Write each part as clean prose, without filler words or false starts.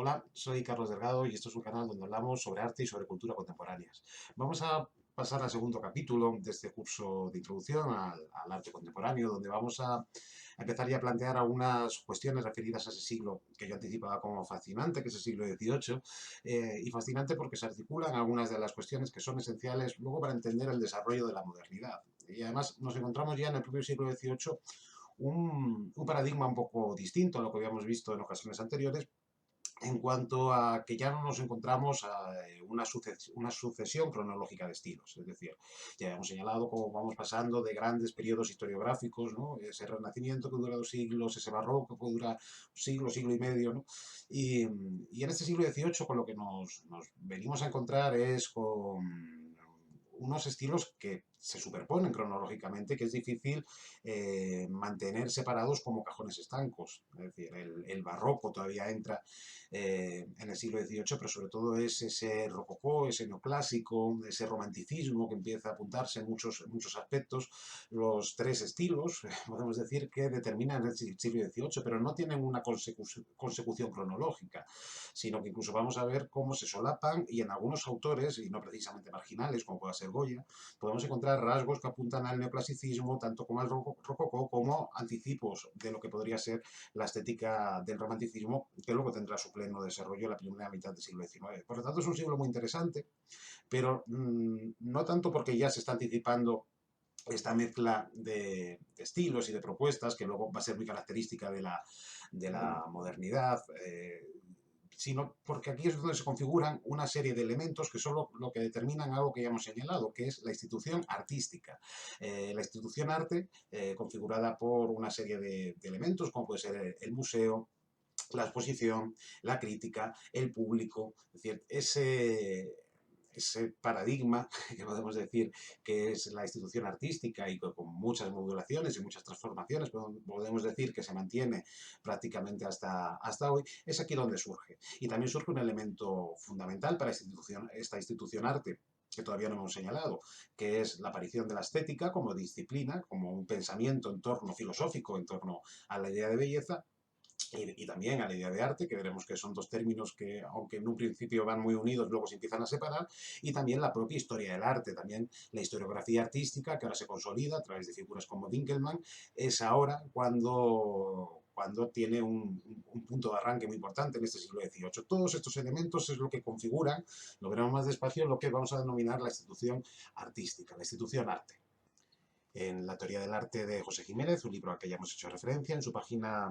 Hola, soy Carlos Delgado y esto es un canal donde hablamos sobre arte y sobre cultura contemporáneas. Vamos a pasar al segundo capítulo de este curso de introducción al arte contemporáneo, donde vamos a empezar ya a plantear algunas cuestiones referidas a ese siglo que yo anticipaba como fascinante, que es el siglo XVIII, y fascinante porque se articulan algunas de las cuestiones que son esenciales luego para entender el desarrollo de la modernidad. Y además nos encontramos ya en el propio siglo XVIII un paradigma un poco distinto a lo que habíamos visto en ocasiones anteriores, en cuanto a que ya no nos encontramos a una sucesión cronológica de estilos. Es decir, ya hemos señalado cómo vamos pasando de grandes periodos historiográficos, ¿no? Ese Renacimiento que dura 2 siglos, ese Barroco que dura un siglo, siglo y medio, ¿no? Y en este siglo XVIII con lo que nos venimos a encontrar es con unos estilos que se superponen cronológicamente, que es difícil mantener separados como cajones estancos. Es decir, el barroco todavía entra en el siglo XVIII, pero sobre todo es ese rococó, ese neoclásico, ese romanticismo que empieza a apuntarse en muchos aspectos, los tres estilos, podemos decir, que determinan el siglo XVIII, pero no tienen una consecución cronológica, sino que incluso vamos a ver cómo se solapan y en algunos autores, y no precisamente marginales, como pueda ser Goya, podemos encontrar rasgos que apuntan al neoclasicismo, tanto como al rococó, como anticipos de lo que podría ser la estética del romanticismo, que luego tendrá su pleno desarrollo en la primera mitad del siglo XIX. Por lo tanto, es un siglo muy interesante, pero no tanto porque ya se está anticipando esta mezcla de estilos y de propuestas, que luego va a ser muy característica de la modernidad, sino porque aquí es donde se configuran una serie de elementos que son lo que determinan algo que ya hemos señalado, que es la institución artística. La institución arte, configurada por una serie de elementos, como puede ser el museo, la exposición, la crítica, el público, es decir, ese paradigma que podemos decir que es la institución artística y con muchas modulaciones y muchas transformaciones, podemos decir que se mantiene prácticamente hasta hoy, es aquí donde surge. Y también surge un elemento fundamental para esta institución arte, que todavía no hemos señalado, que es la aparición de la estética como disciplina, como un pensamiento en torno filosófico, en torno a la idea de belleza, y también a la idea de arte, que veremos que son dos términos que, aunque en un principio van muy unidos, luego se empiezan a separar, y también la propia historia del arte, también la historiografía artística, que ahora se consolida a través de figuras como Winkelmann, es ahora cuando tiene un punto de arranque muy importante en este siglo XVIII. Todos estos elementos es lo que configuran, lo veremos más despacio, lo que vamos a denominar la institución artística, la institución arte. En la teoría del arte de José Jiménez, un libro al que ya hemos hecho referencia, en su página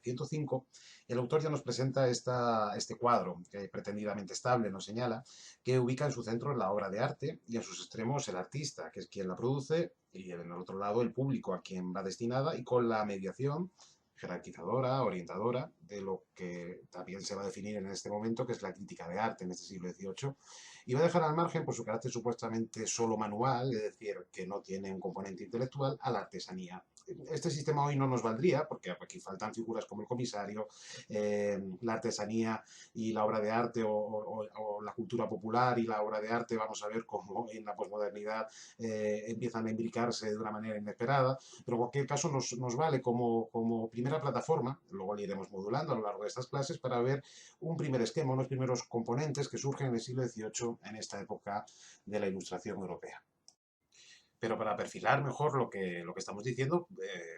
105, el autor ya nos presenta este cuadro, que pretendidamente estable nos señala, que ubica en su centro la obra de arte y en sus extremos el artista, que es quien la produce, y en el otro lado el público a quien va destinada, y con la mediación jerarquizadora, orientadora, de lo que también se va a definir en este momento, que es la crítica de arte en este siglo XVIII, y va a dejar al margen, por su carácter supuestamente solo manual, es decir, que no tiene un componente intelectual, a la artesanía. Este sistema hoy no nos valdría, porque aquí faltan figuras como el comisario, la artesanía y la obra de arte, o la cultura popular y la obra de arte, vamos a ver cómo en la posmodernidad empiezan a imbricarse de una manera inesperada, pero en cualquier caso nos vale como primera plataforma, luego le iremos modulando a lo largo de estas clases, para ver un primer esquema, unos primeros componentes que surgen en el siglo XVIII, en esta época de la Ilustración europea. Pero para perfilar mejor lo que estamos diciendo,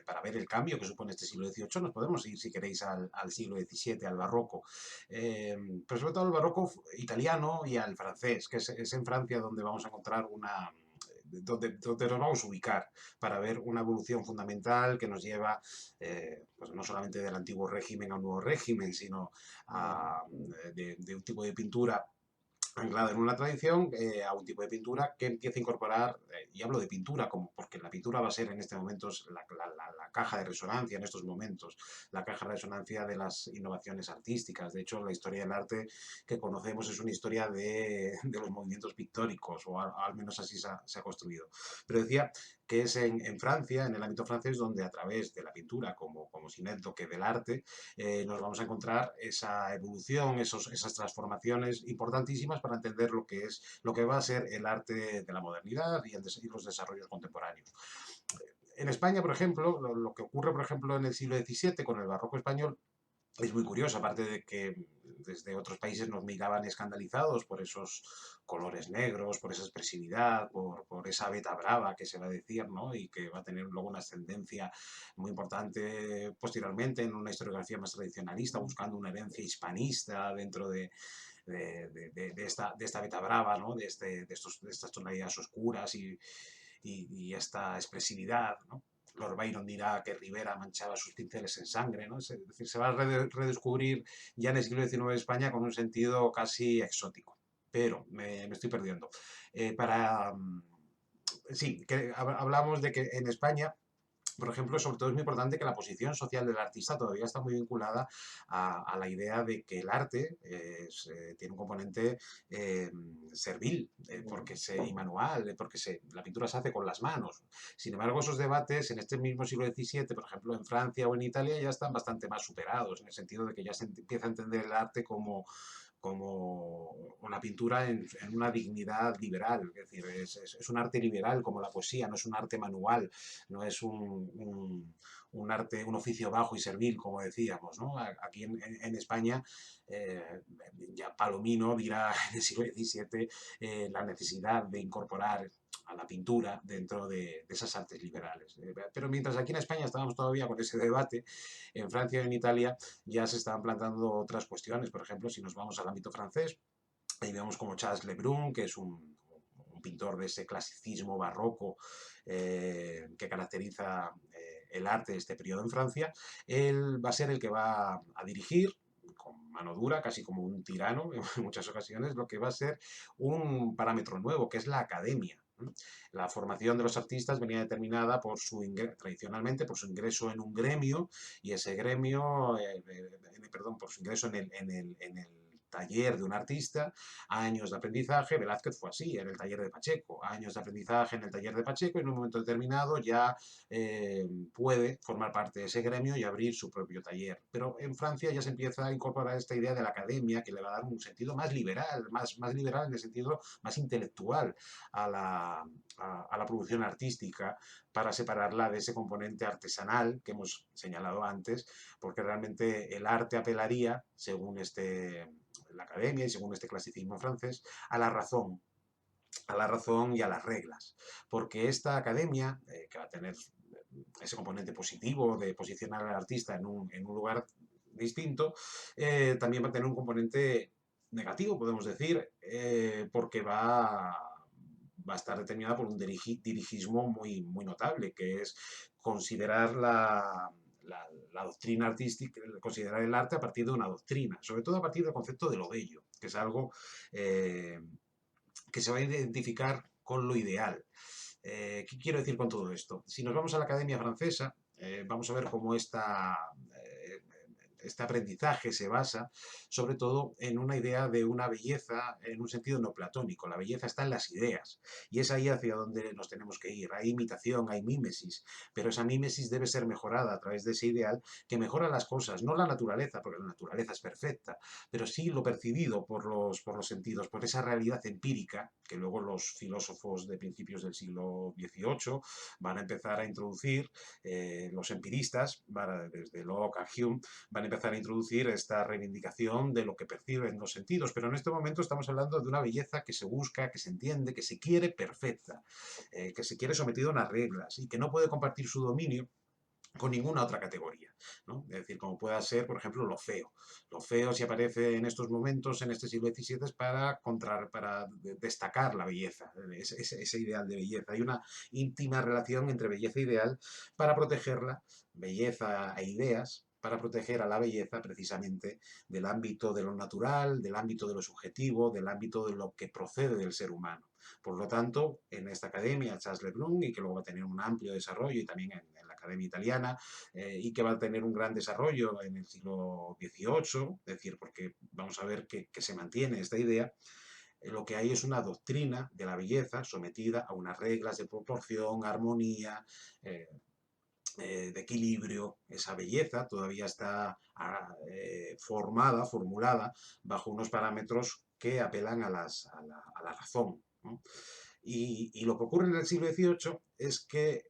para ver el cambio que supone este siglo XVIII, nos podemos ir, si queréis, al siglo XVII, al barroco. Pero sobre todo al barroco italiano y al francés, que es en Francia donde vamos a encontrar donde nos vamos a ubicar para ver una evolución fundamental que nos lleva, pues no solamente del antiguo régimen a un nuevo régimen, sino de un tipo de pintura anclada en una tradición, a un tipo de pintura que empieza a incorporar, y hablo de pintura como porque la pintura va a ser en este momento la caja de resonancia en estos momentos, la caja de resonancia de las innovaciones artísticas. De hecho, la historia del arte que conocemos es una historia de los movimientos pictóricos, o al menos así se ha construido. Pero decía que es en Francia, en el ámbito francés, donde a través de la pintura como sinécdoque del arte, nos vamos a encontrar esa evolución, esas transformaciones importantísimas para entender lo que va a ser el arte de la modernidad y los desarrollos contemporáneos. En España, por ejemplo, lo que ocurre, por ejemplo, en el siglo XVII con el barroco español, es muy curioso, aparte de que desde otros países nos miraban escandalizados por esos colores negros, por esa expresividad, por esa beta brava que se va a decir, ¿no? Y que va a tener luego una ascendencia muy importante posteriormente en una historiografía más tradicionalista, buscando una herencia hispanista dentro de esta beta brava, ¿no? De estas tonalidades oscuras y esta expresividad, ¿no? Lord Byron dirá que Rivera manchaba sus pinceles en sangre, ¿no? Es decir, se va a redescubrir ya en el siglo XIX España con un sentido casi exótico. Pero me estoy perdiendo. Para... Sí, que hablamos de que en España, por ejemplo, sobre todo es muy importante que la posición social del artista todavía está muy vinculada a la idea de que el arte tiene un componente eh, servil, y manual, porque la pintura se hace con las manos. Sin embargo, esos debates en este mismo siglo XVII, por ejemplo, en Francia o en Italia, ya están bastante más superados, en el sentido de que ya se empieza a entender el arte como una pintura en una dignidad liberal, es decir, es un arte liberal como la poesía, no es un arte manual, no es un arte, un oficio bajo y servil, como decíamos, ¿no? Aquí en España, ya Palomino dirá en el siglo XVII la necesidad de incorporar a la pintura dentro de esas artes liberales. Pero mientras aquí en España estábamos todavía con ese debate, en Francia y en Italia ya se estaban planteando otras cuestiones. Por ejemplo, si nos vamos al ámbito francés, ahí vemos como Charles Lebrun, que es un pintor de ese clasicismo barroco que caracteriza el arte de este periodo en Francia, él va a ser el que va a dirigir con mano dura, casi como un tirano en muchas ocasiones, lo que va a ser un parámetro nuevo, que es la academia. La formación de los artistas venía determinada por tradicionalmente por su ingreso en un gremio y ese gremio, perdón, por su ingreso en el taller de un artista, años de aprendizaje. Velázquez fue así, en el taller de Pacheco, años de aprendizaje en el taller de Pacheco y en un momento determinado ya puede formar parte de ese gremio y abrir su propio taller. Pero en Francia ya se empieza a incorporar esta idea de la academia que le va a dar un sentido más liberal, más liberal en el sentido más intelectual a la producción artística para separarla de ese componente artesanal que hemos señalado antes, porque realmente el arte apelaría, según la academia y según este clasicismo francés, a la razón y a las reglas, porque esta academia, que va a tener ese componente positivo de posicionar al artista en un lugar distinto, también va a tener un componente negativo, podemos decir, porque va a estar determinada por un dirigismo muy notable, que es considerar la doctrina artística, considerar el arte a partir de una doctrina, sobre todo a partir del concepto de lo bello, que es algo eh, que se va a identificar con lo ideal. ¿Qué quiero decir con todo esto? Si nos vamos a la Academia Francesa, vamos a ver cómo este aprendizaje se basa sobre todo en una idea de una belleza en un sentido no platónico. La belleza está en las ideas y es ahí hacia donde nos tenemos que ir. Hay imitación, hay mímesis, pero esa mímesis debe ser mejorada a través de ese ideal que mejora las cosas, no la naturaleza, porque la naturaleza es perfecta, pero sí lo percibido por los sentidos, por esa realidad empírica que luego los filósofos de principios del siglo XVIII van a empezar a introducir, los empiristas, desde Locke a Hume, van a empezar a introducir esta reivindicación de lo que perciben los sentidos, pero en este momento estamos hablando de una belleza que se busca, que se entiende, que se quiere perfecta, que se quiere sometido a unas reglas y que no puede compartir su dominio con ninguna otra categoría, ¿no? Es decir, como pueda ser, por ejemplo, lo feo. Lo feo, si aparece en estos momentos, en este siglo XVII, es para destacar la belleza, ese ideal de belleza. Hay una íntima relación entre belleza e ideal para protegerla, belleza e ideas, para proteger a la belleza precisamente del ámbito de lo natural, del ámbito de lo subjetivo, del ámbito de lo que procede del ser humano. Por lo tanto, en esta academia, Charles Lebrun, y que luego va a tener un amplio desarrollo, y también en la Academia Italiana, y que va a tener un gran desarrollo en el siglo XVIII, es decir, porque vamos a ver que se mantiene esta idea, lo que hay es una doctrina de la belleza sometida a unas reglas de proporción, armonía, de equilibrio. Esa belleza todavía está formulada bajo unos parámetros que apelan a la razón, ¿no? Y lo que ocurre en el siglo XVIII es que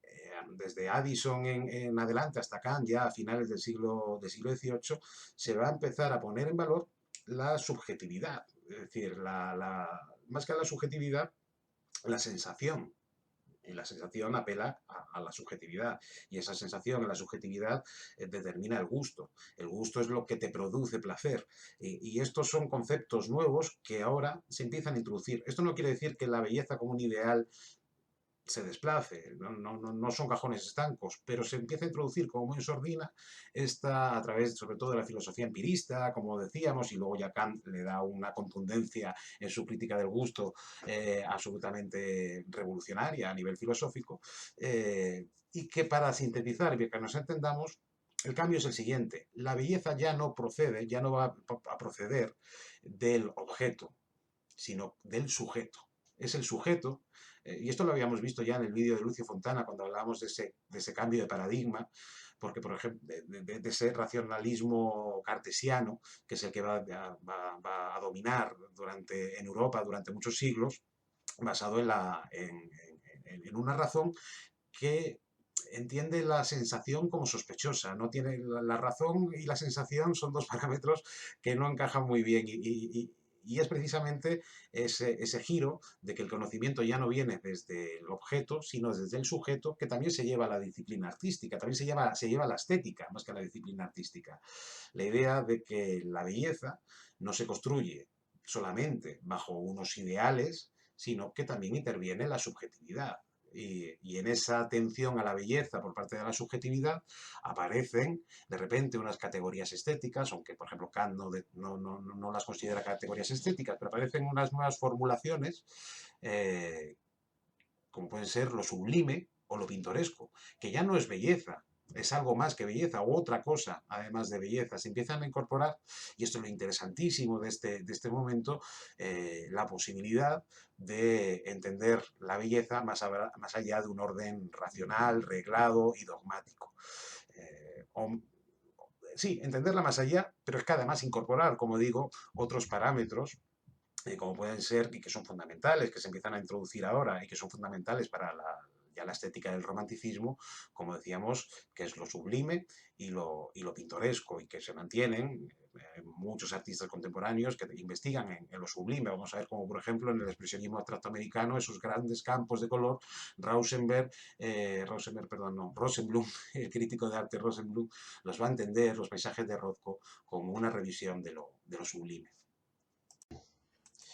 desde Addison en adelante hasta Kant, ya a finales del siglo XVIII, se va a empezar a poner en valor la subjetividad, es decir, más que la subjetividad, la sensación. Y la sensación apela a la subjetividad. Y esa sensación, la subjetividad, determina el gusto. El gusto es lo que te produce placer. Y estos son conceptos nuevos que ahora se empiezan a introducir. Esto no quiere decir que la belleza como un ideal se desplace, no son cajones estancos, pero se empieza a introducir como muy en sordina esta, a través sobre todo de la filosofía empirista, como decíamos, y luego ya Kant le da una contundencia en su crítica del gusto absolutamente revolucionaria a nivel filosófico, y que para sintetizar y que nos entendamos, el cambio es el siguiente: la belleza ya no procede, ya no va a proceder del objeto, sino del sujeto. Es el sujeto, y esto lo habíamos visto ya en el vídeo de Lucio Fontana cuando hablábamos de ese cambio de paradigma, porque, por ejemplo, de ese racionalismo cartesiano, que es el que va a dominar en Europa durante muchos siglos, basado en una razón que entiende la sensación como sospechosa. No tiene la razón y la sensación son dos parámetros que no encajan muy bien y es precisamente ese giro de que el conocimiento ya no viene desde el objeto, sino desde el sujeto, que también se lleva a la disciplina artística, también se lleva a la estética, más que a la disciplina artística. La idea de que la belleza no se construye solamente bajo unos ideales, sino que también interviene la subjetividad. Y en esa atención a la belleza por parte de la subjetividad aparecen de repente unas categorías estéticas, aunque por ejemplo Kant no las considera categorías estéticas, pero aparecen unas nuevas formulaciones, como pueden ser lo sublime o lo pintoresco, que ya no es belleza, es algo más que belleza o otra cosa además de belleza. Se empiezan a incorporar, y esto es lo interesantísimo de este momento, la posibilidad de entender la belleza más allá de un orden racional, reglado y dogmático. Sí, entenderla más allá, pero es que además incorporar, como digo, otros parámetros como pueden ser, y que son fundamentales, que se empiezan a introducir ahora y que son fundamentales para ya la estética del romanticismo, como decíamos, que es lo sublime y lo pintoresco, y que se mantienen muchos artistas contemporáneos que investigan en lo sublime. Vamos a ver como, por ejemplo, en el expresionismo abstracto americano, esos grandes campos de color, Rosenblum, el crítico de arte Rosenblum, los va a entender, los paisajes de Rothko, como una revisión de lo sublime.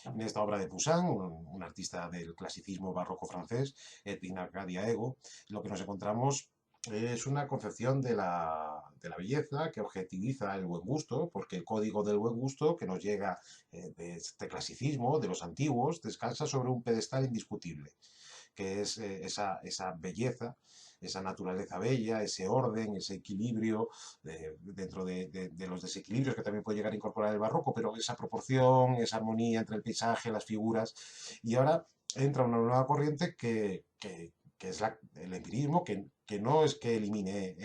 En esta obra de Poussin, un artista del clasicismo barroco francés, Edwin Arcadia Ego, lo que nos encontramos es una concepción de la belleza que objetiviza el buen gusto, porque el código del buen gusto que nos llega de este clasicismo, de los antiguos, descansa sobre un pedestal indiscutible, que es esa belleza, esa naturaleza bella, ese orden, ese equilibrio, dentro de los desequilibrios que también puede llegar a incorporar el barroco, pero esa proporción, esa armonía entre el paisaje, las figuras. Y ahora entra una nueva corriente que es el empirismo, que no es que elimine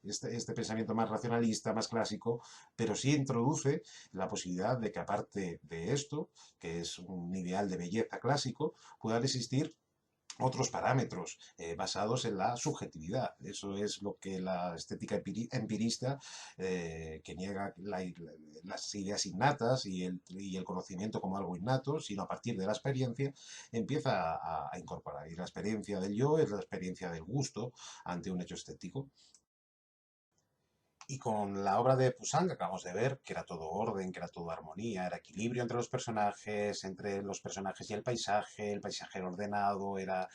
este pensamiento más racionalista, más clásico, pero sí introduce la posibilidad de que, aparte de esto, que es un ideal de belleza clásico, puedan existir otros parámetros basados en la subjetividad. Eso es lo que la estética empirista, que niega las ideas innatas y el conocimiento como algo innato, sino a partir de la experiencia, empieza a incorporar. Y la experiencia del yo es la experiencia del gusto ante un hecho estético. Y con la obra de Poussin, que acabamos de ver, que era todo orden, que era todo armonía, era equilibrio entre los personajes y el paisaje era ordenado, era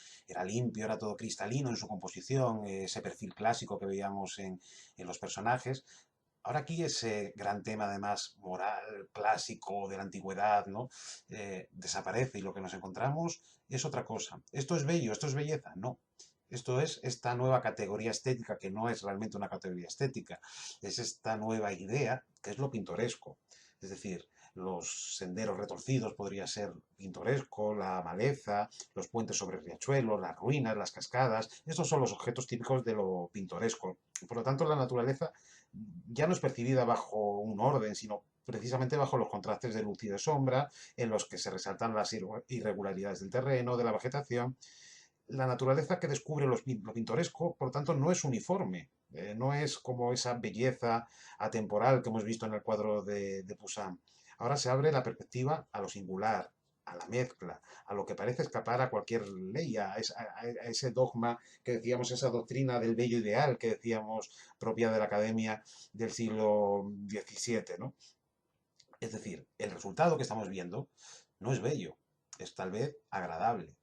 limpio, era todo cristalino en su composición, ese perfil clásico que veíamos en los personajes. Ahora aquí ese gran tema, además, moral, clásico, de la antigüedad, ¿no? Desaparece, y lo que nos encontramos es otra cosa. ¿Esto es bello? ¿Esto es belleza? No. Esto es esta nueva categoría estética, que no es realmente una categoría estética, es esta nueva idea, que es lo pintoresco. Es decir, los senderos retorcidos podría ser pintoresco, la maleza, los puentes sobre riachuelos, las ruinas, las cascadas. Estos son los objetos típicos de lo pintoresco. Por lo tanto, la naturaleza ya no es percibida bajo un orden, sino precisamente bajo los contrastes de luz y de sombra, en los que se resaltan las irregularidades del terreno, de la vegetación. la naturaleza que descubre lo pintoresco, por tanto, no es uniforme. No es como esa belleza atemporal que hemos visto en el cuadro de Poussin. Ahora se abre la perspectiva a lo singular, a la mezcla, a lo que parece escapar a cualquier ley, a ese dogma que decíamos, esa doctrina del bello ideal que decíamos propia de la academia del siglo XVII, ¿no? Es decir, el resultado que estamos viendo no es bello, es tal vez agradable.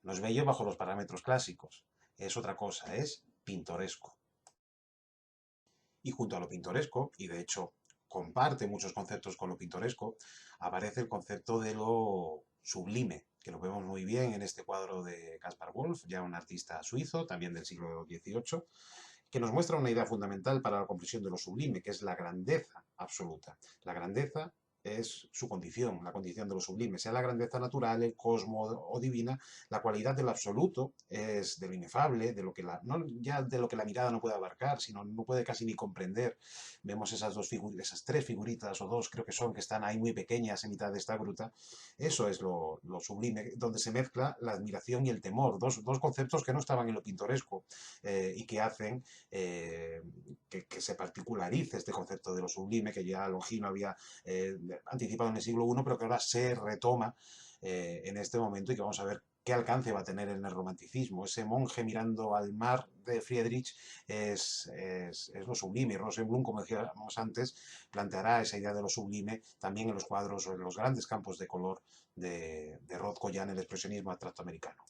No es bello bajo los parámetros clásicos, es otra cosa, es pintoresco. Y junto a lo pintoresco, y de hecho comparte muchos conceptos con lo pintoresco, aparece el concepto de lo sublime, que lo vemos muy bien en este cuadro de Caspar Wolf, ya un artista suizo, también del siglo XVIII, que nos muestra una idea fundamental para la comprensión de lo sublime, que es la grandeza absoluta. La grandeza es su condición, la condición de lo sublime, sea la grandeza natural, el cosmo o divina, la cualidad del absoluto es de lo inefable, de lo que no ya de lo que la mirada no puede abarcar, sino no puede casi ni comprender. Vemos esas tres figuritas o dos, creo que son, que están ahí muy pequeñas en mitad de esta gruta. Eso es lo sublime, donde se mezcla la admiración y el temor, dos conceptos que no estaban en lo pintoresco y que hacen que se particularice este concepto de lo sublime, que ya Longino había anticipado en el siglo I, pero que ahora se retoma en este momento y que vamos a ver qué alcance va a tener en el romanticismo. Ese monje mirando al mar de Friedrich es lo sublime. Rosenblum, como decíamos antes, planteará esa idea de lo sublime también en los cuadros o en los grandes campos de color de Rothko ya en el expresionismo abstracto americano.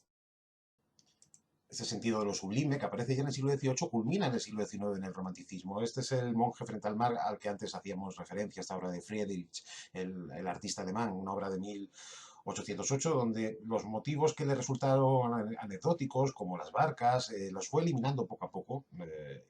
Ese sentido de lo sublime, que aparece ya en el siglo XVIII, culmina en el siglo XIX en el romanticismo. Este es el monje frente al mar al que antes hacíamos referencia, esta obra de Friedrich, el artista alemán, una obra de 1808, donde los motivos que le resultaron anecdóticos, como las barcas, los fue eliminando poco a poco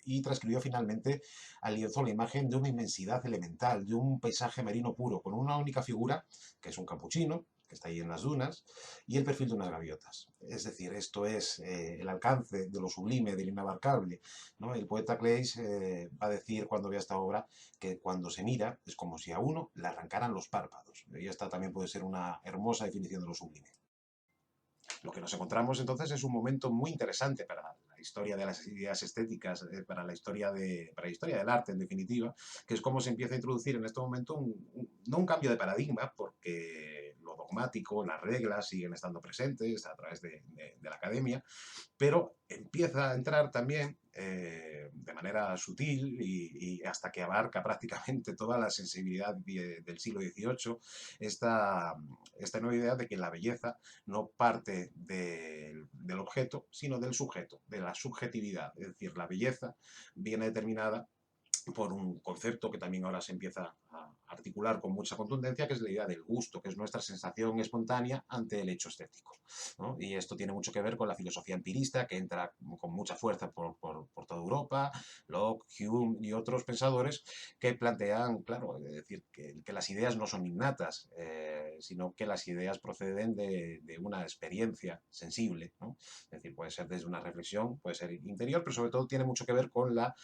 y transcribió finalmente al lienzo la imagen de una inmensidad elemental, de un paisaje marino puro, con una única figura, que es un capuchino, que está ahí en las dunas, y el perfil de unas gaviotas. Es decir, esto es el alcance de lo sublime, de lo inabarcable, ¿no? El poeta Claeys va a decir cuando vea esta obra que cuando se mira es como si a uno le arrancaran los párpados. Y esta también puede ser una hermosa definición de lo sublime. Lo que nos encontramos entonces es un momento muy interesante para la historia de las ideas estéticas, para la historia del arte en definitiva, que es cómo se empieza a introducir en este momento no un cambio de paradigma, porque lo dogmático, las reglas siguen estando presentes a través de la academia, pero empieza a entrar también de manera sutil y hasta que abarca prácticamente toda la sensibilidad del siglo XVIII, esta nueva idea de que la belleza no parte del objeto, sino del sujeto, de la subjetividad. Es decir, la belleza viene determinada por un concepto que también ahora se empieza a articular con mucha contundencia, que es la idea del gusto, que es nuestra sensación espontánea ante el hecho estético, ¿no? Y esto tiene mucho que ver con la filosofía empirista, que entra con mucha fuerza por toda Europa, Locke, Hume y otros pensadores que plantean, claro, es decir, que las ideas no son innatas, sino que las ideas proceden de una experiencia sensible, ¿no? Es decir, puede ser desde una reflexión, puede ser interior, pero sobre todo tiene mucho que ver con la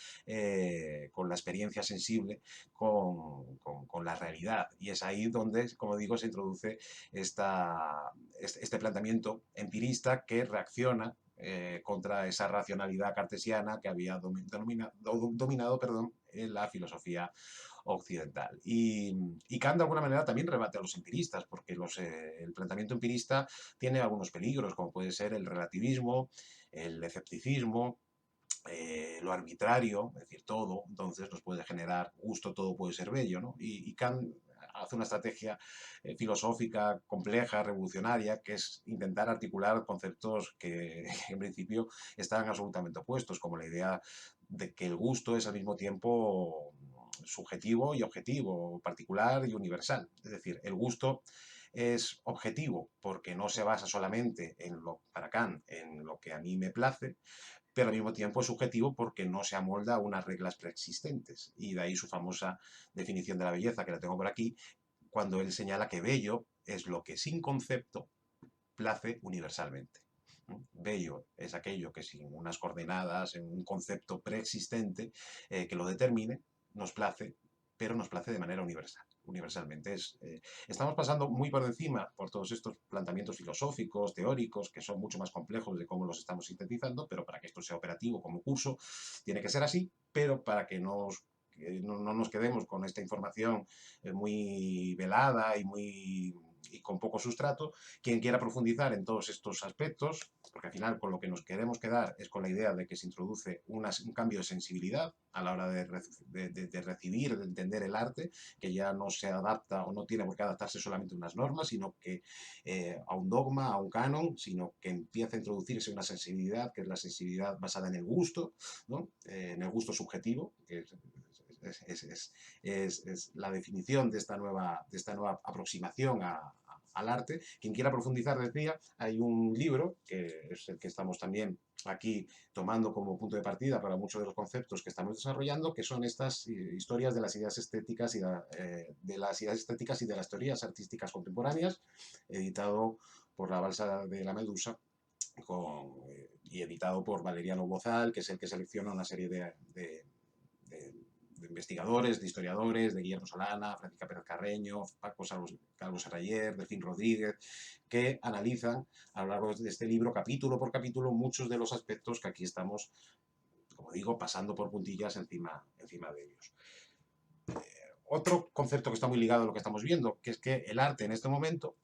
experiencia sensible, con la realidad. Y es ahí donde, como digo, se introduce este planteamiento empirista que reacciona contra esa racionalidad cartesiana que había dominado en la filosofía occidental. Y Kant de alguna manera también rebate a los empiristas, porque el planteamiento empirista tiene algunos peligros, como puede ser el relativismo, el escepticismo, lo arbitrario, es decir, todo, entonces nos puede generar gusto, todo puede ser bello, ¿no? Y Kant hace una estrategia filosófica compleja, revolucionaria, que es intentar articular conceptos que en principio están absolutamente opuestos, como la idea de que el gusto es al mismo tiempo subjetivo y objetivo, particular y universal. Es decir, el gusto es objetivo porque no se basa solamente para Kant, en lo que a mí me place, pero al mismo tiempo es subjetivo porque no se amolda a unas reglas preexistentes. Y de ahí su famosa definición de la belleza, que la tengo por aquí, cuando él señala que bello es lo que sin concepto place universalmente. Bello es aquello que sin unas coordenadas, en un concepto preexistente que lo determine, nos place, pero nos place de manera universal. universalmente. Estamos pasando muy por encima por todos estos planteamientos filosóficos, teóricos, que son mucho más complejos de cómo los estamos sintetizando, pero para que esto sea operativo como curso, tiene que ser así, pero para que no nos quedemos con esta información muy velada y con poco sustrato. Quien quiera profundizar en todos estos aspectos, porque al final con lo que nos queremos quedar es con la idea de que se introduce un cambio de sensibilidad a la hora de recibir, de entender el arte, que ya no se adapta o no tiene por qué adaptarse solamente a unas normas, sino que a un dogma, a un canon, sino que empieza a introducirse una sensibilidad, que es la sensibilidad basada en el gusto, ¿no? En el gusto subjetivo, que es la definición de esta nueva aproximación al arte. Quien quiera profundizar, decía, hay un libro, que es el que estamos también aquí tomando como punto de partida para muchos de los conceptos que estamos desarrollando, que son estas historias de las ideas estéticas de las ideas estéticas y de las teorías artísticas contemporáneas, editado por La Balsa de la Medusa, y editado por Valeriano Bozal, que es el que selecciona una serie de investigadores, de historiadores, de Guillermo Solana, Francisca Pérez Carreño, Paco Calvo Serrayer, Delfín Rodríguez, que analizan a lo largo de este libro, capítulo por capítulo, muchos de los aspectos que aquí estamos, como digo, pasando por puntillas encima de ellos. Otro concepto que está muy ligado a lo que estamos viendo, que es que el arte en este momento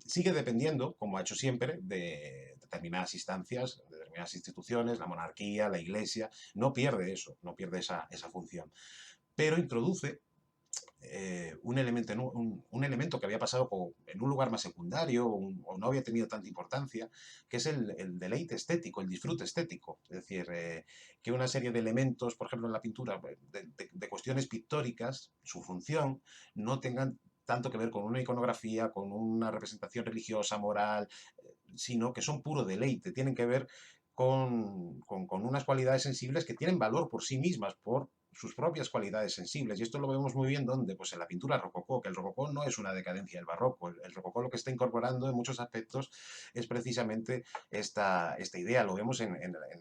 sigue dependiendo, como ha hecho siempre, de determinadas instancias, de determinadas instituciones, la monarquía, la iglesia, no pierde eso, no pierde esa función, pero introduce un elemento que había pasado en un lugar más secundario o no había tenido tanta importancia, que es el deleite estético, el disfrute estético. Es decir, que una serie de elementos, por ejemplo en la pintura, de cuestiones pictóricas, su función, no tengan tanto que ver con una iconografía, con una representación religiosa, moral, sino que son puro deleite, tienen que ver con unas cualidades sensibles que tienen valor por sí mismas, por sus propias cualidades sensibles. Y esto lo vemos muy bien ¿dónde? Pues en la pintura rococó, que el rococó no es una decadencia del barroco. El rococó lo que está incorporando en muchos aspectos es precisamente esta idea. Lo vemos en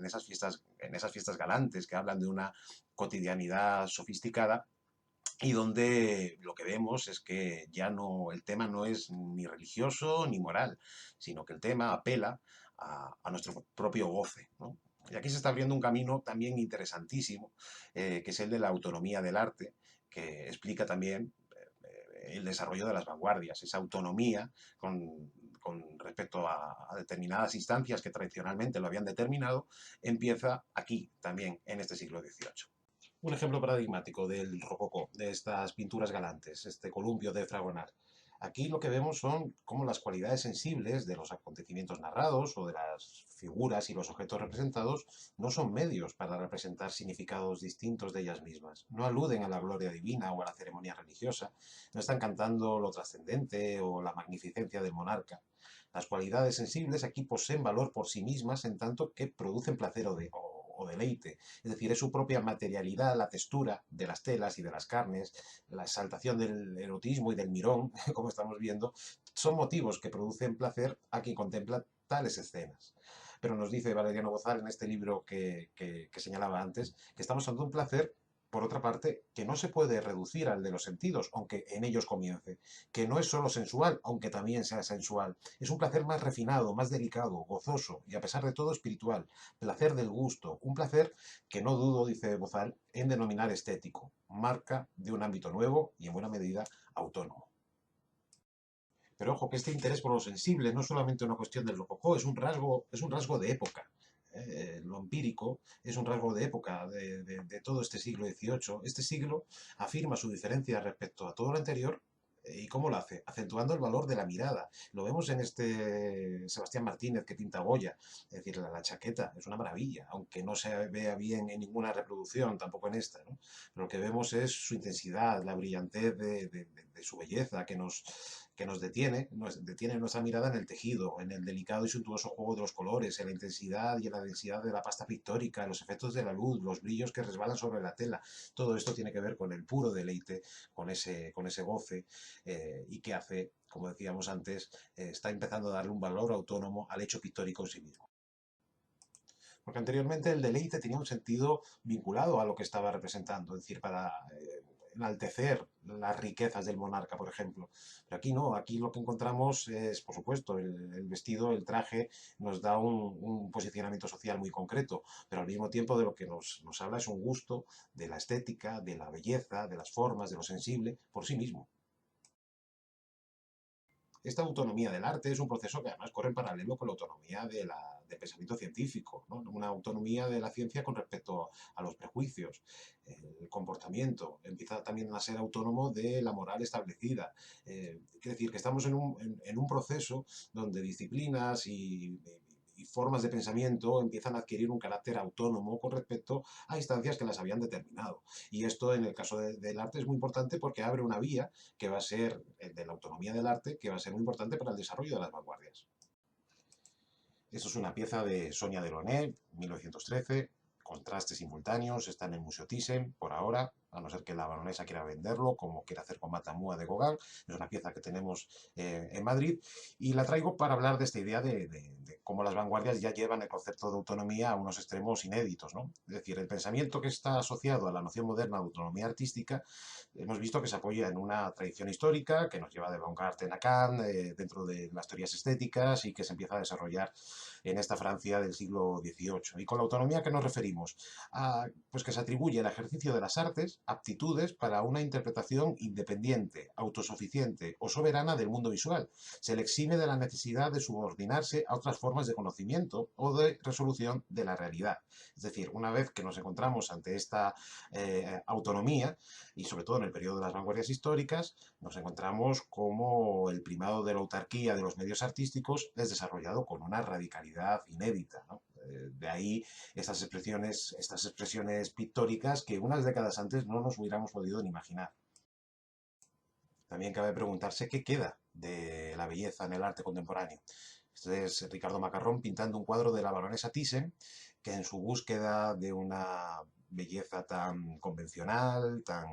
esas fiestas galantes que hablan de una cotidianidad sofisticada, y donde lo que vemos es que ya no, el tema no es ni religioso ni moral, sino que el tema apela a nuestro propio goce, ¿no? Y aquí se está abriendo un camino también interesantísimo, que es el de la autonomía del arte, que explica también el desarrollo de las vanguardias, esa autonomía con respecto a determinadas instancias que tradicionalmente lo habían determinado, empieza aquí también en este siglo XVIII. Un ejemplo paradigmático del rococó, de estas pinturas galantes, este columpio de Fragonard. Aquí lo que vemos son cómo las cualidades sensibles de los acontecimientos narrados o de las figuras y los objetos representados no son medios para representar significados distintos de ellas mismas. No aluden a la gloria divina o a la ceremonia religiosa, no están cantando lo trascendente o la magnificencia del monarca. Las cualidades sensibles aquí poseen valor por sí mismas en tanto que producen placer o deleite. Es decir, es su propia materialidad, la textura de las telas y de las carnes, la exaltación del erotismo y del mirón, como estamos viendo, son motivos que producen placer a quien contempla tales escenas. Pero nos dice Valeriano Bozal en este libro que señalaba antes, que estamos ante un placer, por otra parte, que no se puede reducir al de los sentidos, aunque en ellos comience, que no es solo sensual, aunque también sea sensual. Es un placer más refinado, más delicado, gozoso y a pesar de todo espiritual, placer del gusto, un placer que no dudo, dice Bozal, en denominar estético, marca de un ámbito nuevo y en buena medida autónomo. Pero ojo, que este interés por lo sensible no es solamente una cuestión del rococó, es un rasgo de época. Lo empírico es un rasgo de época de todo este siglo XVIII. Este siglo afirma su diferencia respecto a todo lo anterior. ¿Y cómo lo hace? Acentuando el valor de la mirada. Lo vemos en este Sebastián Martínez que pinta Goya. Es decir, la chaqueta es una maravilla, aunque no se vea bien en ninguna reproducción, tampoco en esta, ¿no? Lo que vemos es su intensidad, la brillantez de su belleza que nos detiene nuestra mirada en el tejido, en el delicado y suntuoso juego de los colores, en la intensidad y en la densidad de la pasta pictórica, en los efectos de la luz, los brillos que resbalan sobre la tela. Todo esto tiene que ver con el puro deleite, con ese goce, y que hace, como decíamos antes, está empezando a darle un valor autónomo al hecho pictórico en sí mismo. Porque anteriormente el deleite tenía un sentido vinculado a lo que estaba representando, es decir, enaltecer las riquezas del monarca, por ejemplo. Pero aquí no, aquí lo que encontramos es, por supuesto, el vestido, el traje, nos da un posicionamiento social muy concreto, pero al mismo tiempo de lo que nos habla es un gusto de la estética, de la belleza, de las formas, de lo sensible, por sí mismo. Esta autonomía del arte es un proceso que además corre en paralelo con la autonomía del pensamiento científico, ¿no? Una autonomía de la ciencia con respecto a los prejuicios, el comportamiento, empieza también a ser autónomo de la moral establecida. Quiere decir que estamos en un proceso donde disciplinas y formas de pensamiento empiezan a adquirir un carácter autónomo con respecto a instancias que las habían determinado. Y esto en el caso del arte es muy importante porque abre una vía que va a ser el de la autonomía del arte, que va a ser muy importante para el desarrollo de las vanguardias. Esto es una pieza de Sonia Delaunay, 1913, contrastes simultáneos, está en el Museo Thyssen por ahora, a no ser que la baronesa quiera venderlo, como quiere hacer con Matamua de Gauguin. Es una pieza que tenemos en Madrid y la traigo para hablar de esta idea de cómo las vanguardias ya llevan el concepto de autonomía a unos extremos inéditos, ¿no? Es decir, el pensamiento que está asociado a la noción moderna de autonomía artística, hemos visto que se apoya en una tradición histórica que nos lleva de Baumgarten a Kant, dentro de las teorías estéticas y que se empieza a desarrollar en esta Francia del siglo XVIII. Y con la autonomía, ¿qué nos referimos? Pues que se atribuye el ejercicio de las artes aptitudes para una interpretación independiente, autosuficiente o soberana del mundo visual. Se le exime de la necesidad de subordinarse a otras formas de conocimiento o de resolución de la realidad. Es decir, una vez que nos encontramos ante esta autonomía, y sobre todo en el periodo de las vanguardias históricas, nos encontramos como el primado de la autarquía de los medios artísticos es desarrollado con una radicalidad inédita, ¿no? De ahí estas expresiones pictóricas que unas décadas antes no nos hubiéramos podido ni imaginar. También cabe preguntarse qué queda de la belleza en el arte contemporáneo. Este es Ricardo Macarrón pintando un cuadro de la baronesa Thyssen, que en su búsqueda de una belleza tan convencional, tan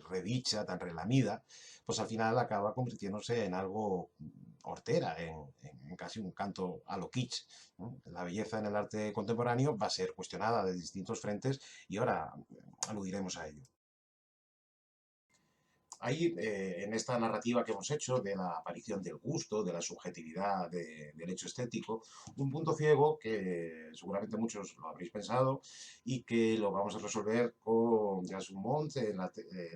redicha, tan relamida, pues al final acaba convirtiéndose en algo hortera, en casi un canto a lo kitsch, ¿no? La belleza en el arte contemporáneo va a ser cuestionada de distintos frentes y ahora aludiremos a ello. Ahí, en esta narrativa que hemos hecho de la aparición del gusto, de la subjetividad del hecho estético, un punto ciego que seguramente muchos lo habréis pensado y que lo vamos a resolver con Jas Mont en la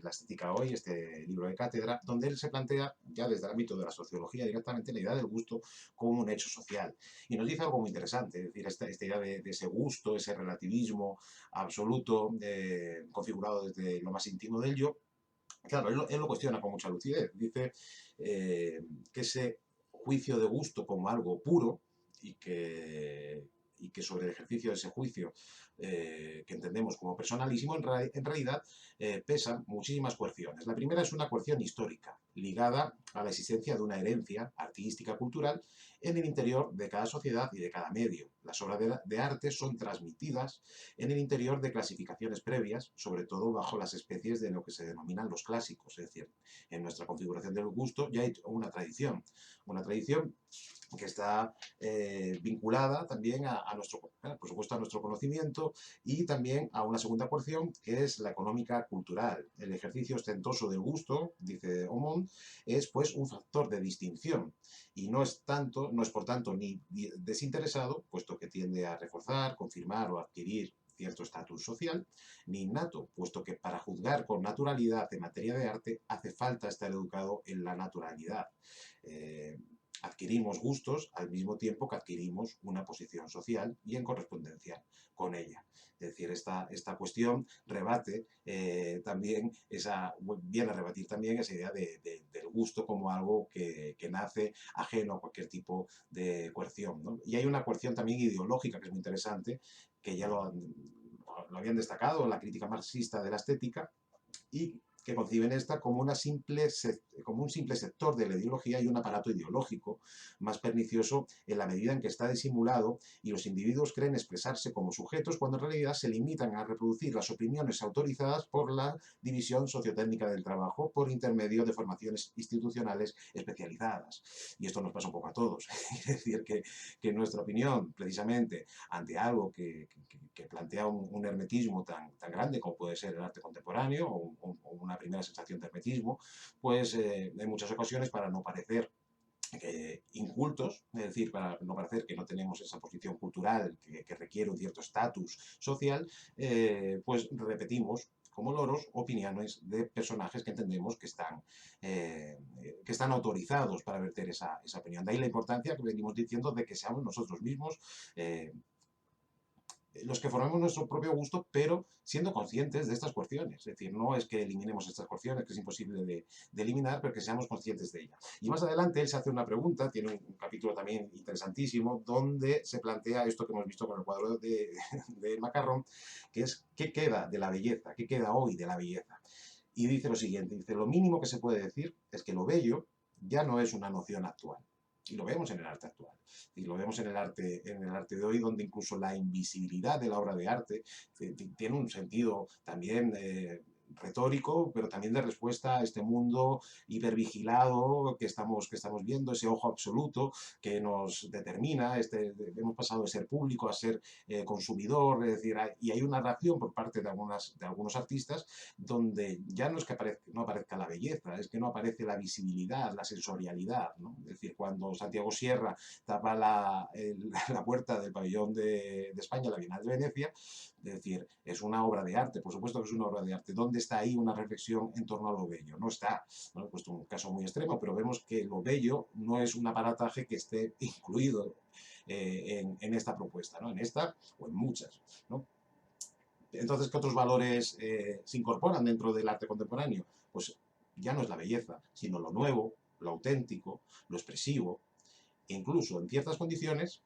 estética hoy, este libro de cátedra, donde él se plantea ya desde el ámbito de la sociología directamente la idea del gusto como un hecho social. Y nos dice algo muy interesante, es decir, esta idea de ese gusto, ese relativismo absoluto, configurado desde lo más íntimo del yo. Claro, él lo cuestiona con mucha lucidez. Dice que ese juicio de gusto como algo puro y que sobre el ejercicio de ese juicio que entendemos como personalísimo, en realidad pesan muchísimas coerciones. La primera es una coerción histórica, ligada a la existencia de una herencia artística cultural en el interior de cada sociedad y de cada medio. Las obras de arte son transmitidas en el interior de clasificaciones previas, sobre todo bajo las especies de lo que se denominan los clásicos, es decir, en nuestra configuración del gusto ya hay una tradición que está vinculada también a nuestro, por supuesto, a nuestro conocimiento y también a una segunda porción que es la económica cultural. El ejercicio ostentoso del gusto, dice Aumont, es pues un factor de distinción y no es por tanto ni desinteresado, puesto que tiende a reforzar, confirmar o adquirir cierto estatus social, ni innato, puesto que para juzgar con naturalidad en materia de arte hace falta estar educado en la naturalidad. Adquirimos gustos al mismo tiempo que adquirimos una posición social y en correspondencia con ella. Es decir, esta cuestión rebate también viene a rebatir también esa idea del gusto como algo que nace ajeno a cualquier tipo de coerción, ¿no? Y hay una coerción también ideológica que es muy interesante, que ya lo habían destacado la crítica marxista de la estética, y que conciben esta como, como un simple sector de la ideología y un aparato ideológico más pernicioso en la medida en que está disimulado y los individuos creen expresarse como sujetos cuando en realidad se limitan a reproducir las opiniones autorizadas por la división sociotécnica del trabajo por intermedio de formaciones institucionales especializadas. Y esto nos pasa un poco a todos. Es decir, que nuestra opinión, precisamente, ante algo que plantea un hermetismo tan grande como puede ser el arte contemporáneo o una primera sensación de hermetismo, pues en muchas ocasiones, para no parecer incultos, es decir, para no parecer que no tenemos esa posición cultural que requiere un cierto estatus social, pues repetimos como loros opiniones de personajes que entendemos que están autorizados para verter esa opinión. De ahí la importancia que venimos diciendo de que seamos nosotros mismos los que formemos nuestro propio gusto, pero siendo conscientes de estas cuestiones. Es decir, no es que eliminemos estas cuestiones, que es imposible de eliminar, pero que seamos conscientes de ellas. Y más adelante él se hace una pregunta, tiene un capítulo también interesantísimo, donde se plantea esto que hemos visto con el cuadro de Macarrón, que es ¿qué queda de la belleza? ¿Qué queda hoy de la belleza? Y dice lo siguiente, dice, lo mínimo que se puede decir es que lo bello ya no es una noción actual. Y lo vemos en el arte actual. Y lo vemos en el arte de hoy, donde incluso la invisibilidad de la obra de arte tiene un sentido también retórico, pero también de respuesta a este mundo hipervigilado que estamos viendo, ese ojo absoluto que nos determina, hemos pasado de ser público a ser consumidor, es decir, y hay una reacción por parte de algunos artistas donde ya no es que no aparezca la belleza, es que no aparece la visibilidad, la sensorialidad, ¿no? Es decir, cuando Santiago Sierra tapa la puerta del pabellón de España, la Bienal de Venecia, es decir, es una obra de arte, por supuesto que es una obra de arte. ¿Dónde está ahí una reflexión en torno a lo bello? No está, ¿no? He puesto un caso muy extremo, pero vemos que lo bello no es un aparataje que esté incluido en esta propuesta, ¿no? En esta o en muchas, ¿no? Entonces, ¿qué otros valores se incorporan dentro del arte contemporáneo? Pues ya no es la belleza, sino lo nuevo, lo auténtico, lo expresivo, e incluso en ciertas condiciones,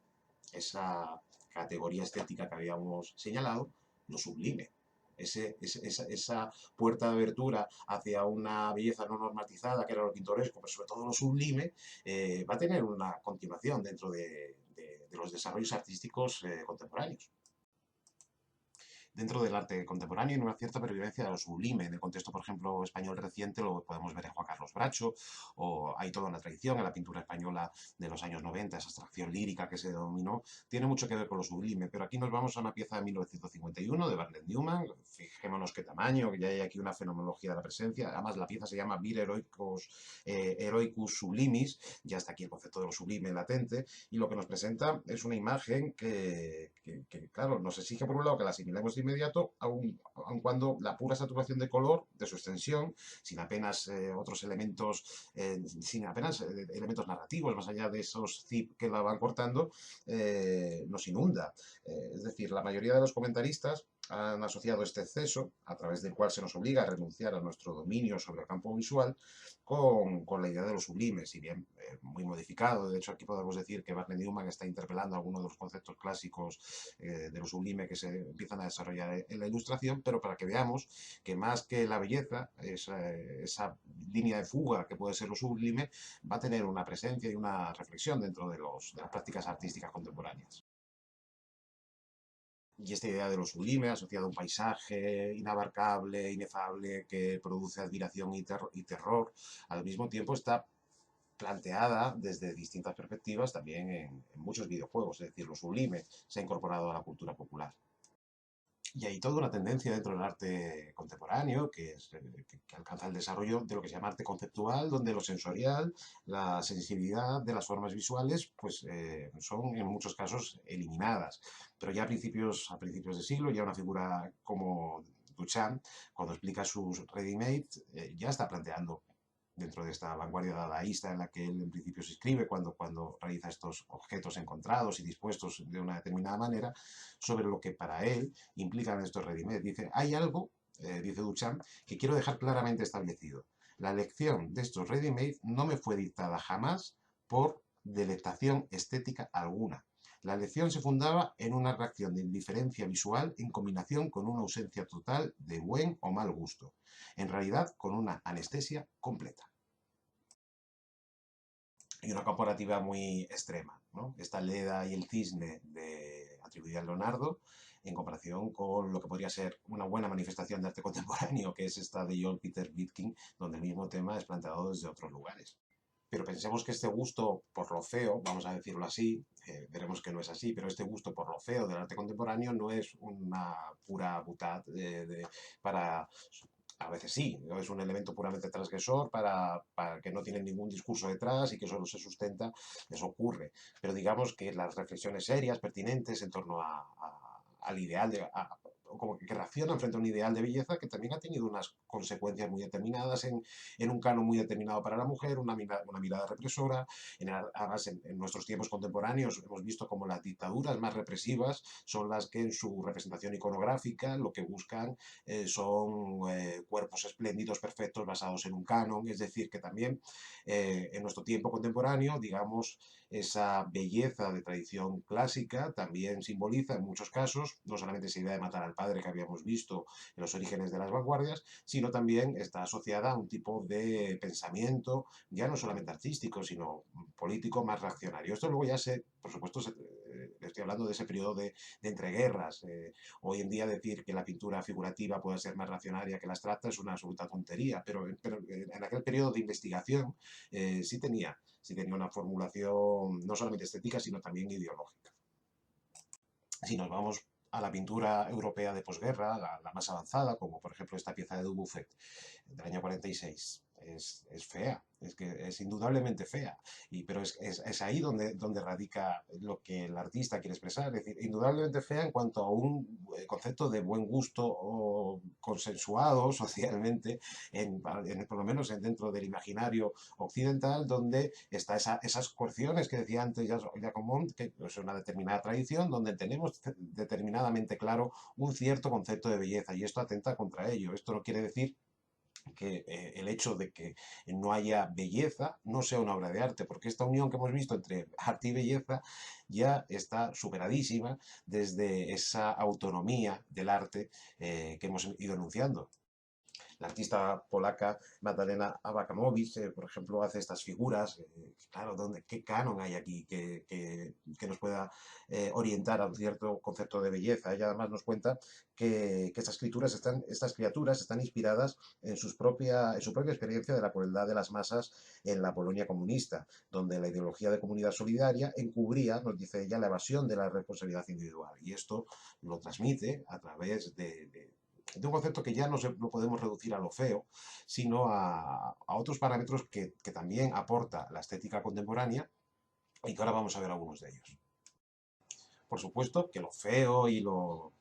esa categoría estética que habíamos señalado, lo sublime. Esa puerta de abertura hacia una belleza no normatizada, que era lo pintoresco, pero sobre todo lo sublime, va a tener una continuación dentro de los desarrollos artísticos contemporáneos. Dentro del arte contemporáneo en una cierta pervivencia de lo sublime. En el contexto, por ejemplo, español reciente lo podemos ver en Juan Carlos Bracho, o hay toda una tradición en la pintura española de los años 90, esa abstracción lírica que se denominó, tiene mucho que ver con lo sublime, pero aquí nos vamos a una pieza de 1951 de Barnett Newman, fijémonos qué tamaño, que ya hay aquí una fenomenología de la presencia, además la pieza se llama Vir Heroicus Sublimis, ya está aquí el concepto de lo sublime latente, y lo que nos presenta es una imagen claro, nos exige por un lado que la asimilemos de inmediato, aun cuando la pura saturación de color, de su extensión, sin apenas otros elementos, sin apenas elementos narrativos, más allá de esos zip que la van cortando, nos inunda. Es decir, la mayoría de los comentaristas han asociado este exceso, a través del cual se nos obliga a renunciar a nuestro dominio sobre el campo visual, con la idea de lo sublime, si bien muy modificado. De hecho, aquí podemos decir que Barnett Newman está interpelando algunos de los conceptos clásicos de lo sublime que se empiezan a desarrollar en la ilustración, pero para que veamos que más que la belleza, esa línea de fuga que puede ser lo sublime, va a tener una presencia y una reflexión dentro de las prácticas artísticas contemporáneas. Y esta idea de lo sublime, asociada a un paisaje inabarcable, inefable, que produce admiración y terror, al mismo tiempo está planteada desde distintas perspectivas también en muchos videojuegos. Es decir, lo sublime se ha incorporado a la cultura popular. Y hay toda una tendencia dentro del arte contemporáneo que alcanza el desarrollo de lo que se llama arte conceptual, donde lo sensorial, la sensibilidad de las formas visuales, pues son en muchos casos eliminadas. Pero ya a principios de siglo, ya una figura como Duchamp, cuando explica sus ready-made, ya está planteando dentro de esta vanguardia dadaísta en la que él en principio se inscribe cuando realiza estos objetos encontrados y dispuestos de una determinada manera, sobre lo que para él implican estos ready-made. Dice, hay algo, dice Duchamp, que quiero dejar claramente establecido. La elección de estos ready-made no me fue dictada jamás por delectación estética alguna. La elección se fundaba en una reacción de indiferencia visual en combinación con una ausencia total de buen o mal gusto, en realidad con una anestesia completa. Y una comparativa muy extrema, ¿no? Esta Leda y el cisne atribuida a Leonardo, en comparación con lo que podría ser una buena manifestación de arte contemporáneo, que es esta de John Peter Bidkin, donde el mismo tema es planteado desde otros lugares. Pero pensemos que este gusto por lo feo, vamos a decirlo así, veremos que no es así, pero este gusto por lo feo del arte contemporáneo no es una pura butad para... A veces sí, ¿no? Es un elemento puramente transgresor para que no tiene ningún discurso detrás y que solo se sustenta, eso ocurre. Pero digamos que las reflexiones serias, pertinentes en torno al ideal o como que reaccionan frente a un ideal de belleza que también ha tenido unas consecuencias muy determinadas en un canon muy determinado para la mujer, una mirada represora. Además, en nuestros tiempos contemporáneos hemos visto como las dictaduras más represivas son las que en su representación iconográfica lo que buscan son cuerpos espléndidos, perfectos, basados en un canon. Es decir, que también en nuestro tiempo contemporáneo, digamos, esa belleza de tradición clásica también simboliza en muchos casos no solamente esa idea de matar al padre que habíamos visto en los orígenes de las vanguardias, sino también está asociada a un tipo de pensamiento ya no solamente artístico, sino político más reaccionario. Esto luego ya por supuesto, estoy hablando de ese periodo de entreguerras. Hoy en día decir que la pintura figurativa puede ser más reaccionaria que la abstracta es una absoluta tontería, pero en aquel periodo de investigación sí tenía una formulación no solamente estética, sino también ideológica. Si nos vamos a la pintura europea de posguerra, la más avanzada, como por ejemplo esta pieza de Dubuffet del año 46, es fea, es que es indudablemente fea, pero es ahí donde radica lo que el artista quiere expresar, es decir, indudablemente fea en cuanto a un concepto de buen gusto o consensuado socialmente, por lo menos dentro del imaginario occidental, donde está esas coerciones que decía antes Jacomont, que es una determinada tradición, donde tenemos determinadamente claro un cierto concepto de belleza, y esto atenta contra ello. Esto no quiere decir que el hecho de que no haya belleza no sea una obra de arte, porque esta unión que hemos visto entre arte y belleza ya está superadísima desde esa autonomía del arte que hemos ido enunciando. La artista polaca Magdalena Abakamowicz, por ejemplo, hace estas figuras. Claro, ¿qué canon hay aquí que nos pueda orientar a un cierto concepto de belleza? Ella además nos cuenta que estas criaturas están inspiradas en su propia experiencia de la crueldad de las masas en la Polonia comunista, donde la ideología de comunidad solidaria encubría, nos dice ella, la evasión de la responsabilidad individual. Y esto lo transmite a través de un concepto que ya no lo podemos reducir a lo feo, sino a otros parámetros que también aporta la estética contemporánea y que ahora vamos a ver algunos de ellos. Por supuesto que lo feo es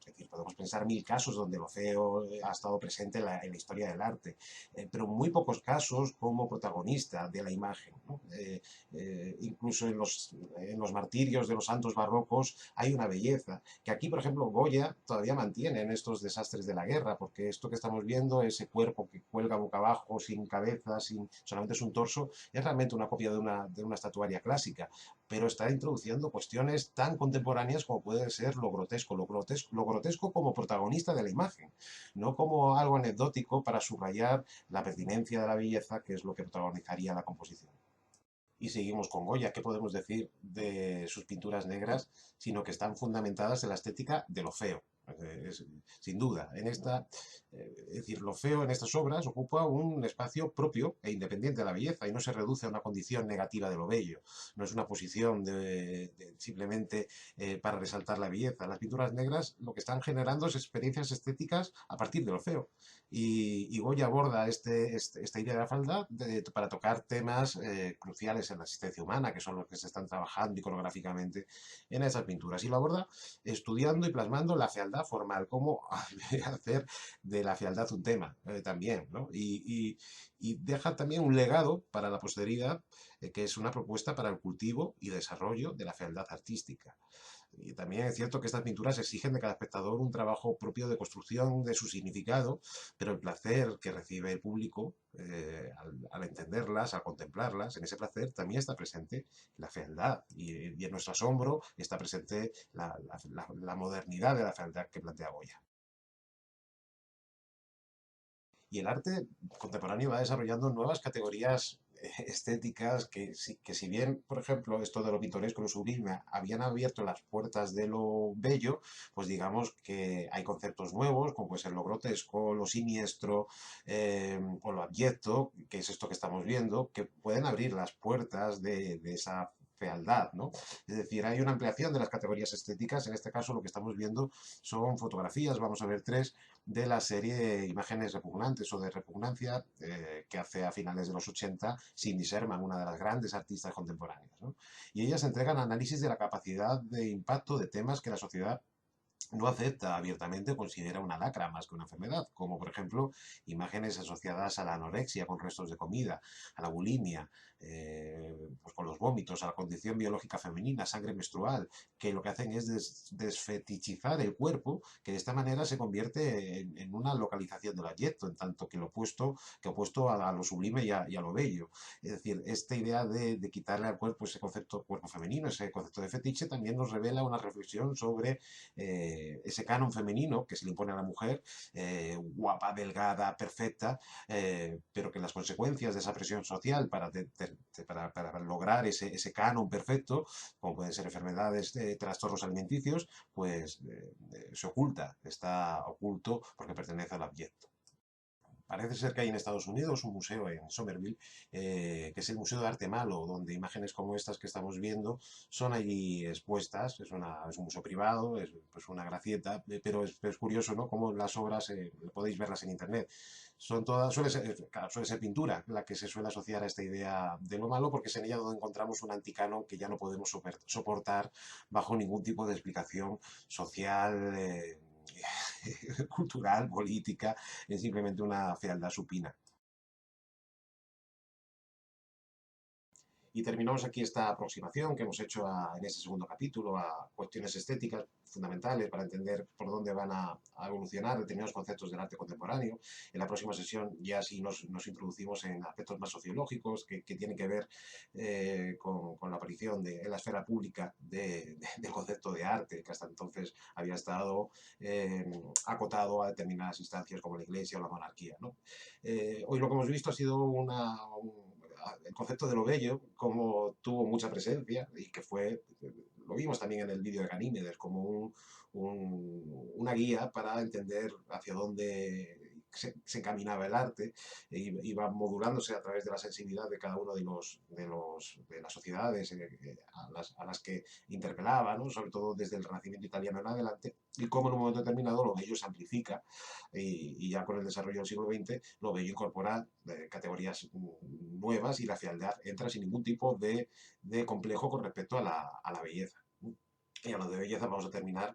decir, podemos pensar mil casos donde lo feo ha estado presente en la historia del arte, pero muy pocos casos como protagonista de la imagen, ¿no? Incluso en los martirios de los santos barrocos hay una belleza, que aquí, por ejemplo, Goya todavía mantiene en estos desastres de la guerra, porque esto que estamos viendo, ese cuerpo que cuelga boca abajo, sin cabeza, solamente es un torso, es realmente una copia de una estatuaria clásica, pero está introduciendo cuestiones tan contemporáneas como puede ser lo grotesco como protagonista de la imagen, no como algo anecdótico para subrayar la pertinencia de la belleza, que es lo que protagonizaría la composición. Y seguimos con Goya. ¿Qué podemos decir de sus pinturas negras? Sino que están fundamentadas en la estética de lo feo. Sin duda, es decir, lo feo en estas obras ocupa un espacio propio e independiente de la belleza y no se reduce a una condición negativa de lo bello. No es una posición simplemente para resaltar la belleza. Las pinturas negras lo que están generando es experiencias estéticas a partir de lo feo. Y Goya aborda esta idea de la fealdad para tocar temas cruciales en la existencia humana, que son los que se están trabajando iconográficamente en esas pinturas. Y lo aborda estudiando y plasmando la fealdad formal, cómo hacer de la fealdad un tema también, ¿no? Y deja también un legado para la posteridad, que es una propuesta para el cultivo y desarrollo de la fealdad artística. Y también es cierto que estas pinturas exigen de cada espectador un trabajo propio de construcción de su significado, pero el placer que recibe el público al entenderlas, al contemplarlas, en ese placer también está presente la fealdad y en nuestro asombro está presente la modernidad de la fealdad que plantea Goya. Y el arte contemporáneo va desarrollando nuevas categorías estéticas que si bien, por ejemplo, esto de lo pintoresco, lo sublime, habían abierto las puertas de lo bello, pues digamos que hay conceptos nuevos, como puede ser lo grotesco, lo siniestro o lo abyecto, que es esto que estamos viendo, que pueden abrir las puertas de esa fealdad, ¿no? Es decir, hay una ampliación de las categorías estéticas. En este caso lo que estamos viendo son fotografías, vamos a ver tres, de la serie Imágenes repugnantes o de repugnancia que hace a finales de los 80 Cindy Sherman, una de las grandes artistas contemporáneas, ¿no? Y ellas entregan análisis de la capacidad de impacto de temas que la sociedad no acepta abiertamente o considera una lacra más que una enfermedad, como por ejemplo imágenes asociadas a la anorexia con restos de comida, a la bulimia, pues con los vómitos, a la condición biológica femenina, sangre menstrual, que lo que hacen es desfetichizar el cuerpo, que de esta manera se convierte en una localización del abyecto, en tanto que opuesto a lo sublime y a lo bello. Es decir, esta idea de quitarle al cuerpo ese concepto cuerpo femenino, ese concepto de fetiche, también nos revela una reflexión sobre ese canon femenino que se le impone a la mujer, guapa, delgada, perfecta, pero que las consecuencias de esa presión social para lograr ese canon perfecto, como pueden ser enfermedades, trastornos alimenticios, pues se oculta, está oculto porque pertenece al abyecto. Parece ser que hay en Estados Unidos un museo en Somerville, que es el Museo de Arte Malo, donde imágenes como estas que estamos viendo son allí expuestas. Es un museo privado, es pues una gracieta, pero es curioso, ¿no? Cómo las obras, podéis verlas en internet. Claro, suele ser pintura la que se suele asociar a esta idea de lo malo, porque es en ella donde encontramos un anticanon que ya no podemos soportar bajo ningún tipo de explicación social, cultural, política, es simplemente una fealdad supina. Y terminamos aquí esta aproximación que hemos hecho en este segundo capítulo a cuestiones estéticas fundamentales para entender por dónde van a evolucionar determinados conceptos del arte contemporáneo. En la próxima sesión ya sí nos introducimos en aspectos más sociológicos que tienen que ver con la aparición en la esfera pública del concepto de arte, que hasta entonces había estado acotado a determinadas instancias como la Iglesia o la monarquía, ¿no? Hoy lo que hemos visto ha sido el concepto de lo bello, como tuvo mucha presencia y que lo vimos también en el vídeo de Ganímedes, como una guía para entender hacia dónde se encaminaba el arte, iba modulándose a través de la sensibilidad de cada uno de las sociedades a las que interpelaba, ¿no? Sobre todo desde el Renacimiento italiano en adelante, y cómo en un momento determinado lo bello se amplifica y ya con el desarrollo del siglo XX lo bello incorpora categorías nuevas y la fealdad entra sin ningún tipo de complejo con respecto a la belleza. Y hablando de belleza, vamos a terminar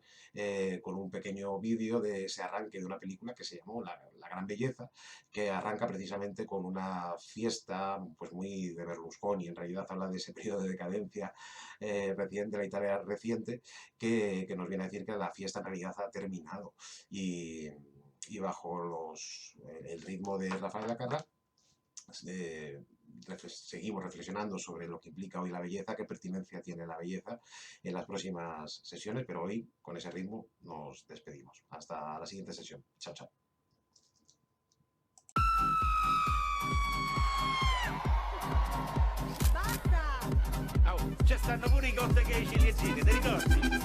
con un pequeño vídeo de ese arranque de una película que se llamó La Gran Belleza, que arranca precisamente con una fiesta pues muy de Berlusconi. En realidad habla de ese periodo de decadencia reciente, la Italia reciente, que nos viene a decir que la fiesta en realidad ha terminado. Y bajo el ritmo de Rafael Acarrá, seguimos reflexionando sobre lo que implica hoy la belleza, qué pertinencia tiene la belleza en las próximas sesiones, pero hoy con ese ritmo nos despedimos. Hasta la siguiente sesión. Chao, chao. Basta! Oh, c'è stanno pure i corteghe cinesi, ti ricordi?